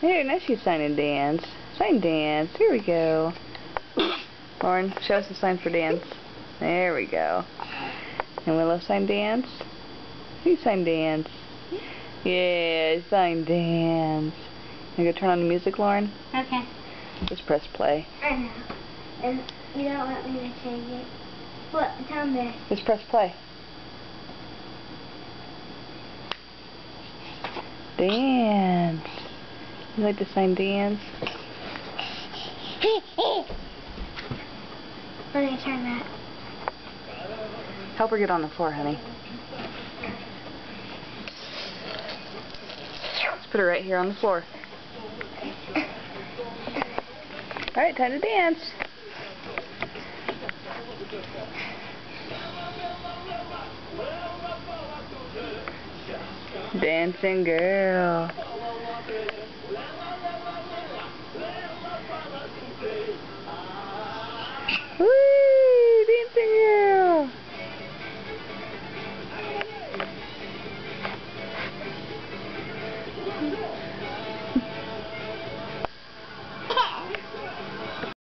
Here, now she's signing dance. Sign dance. Here we go. Lauren, show us the sign for dance. There we go. And Willow, sign dance. You sign dance. Yeah, sign dance. You gonna turn on the music, Lauren? Okay. Just press play. I know. And you don't want me to change it. What? Tell me. Just press play. Dance. You like to sign dance? Let me turn that. Help her get on the floor, honey. Let's put her right here on the floor. Alright, time to dance. Dancing girl.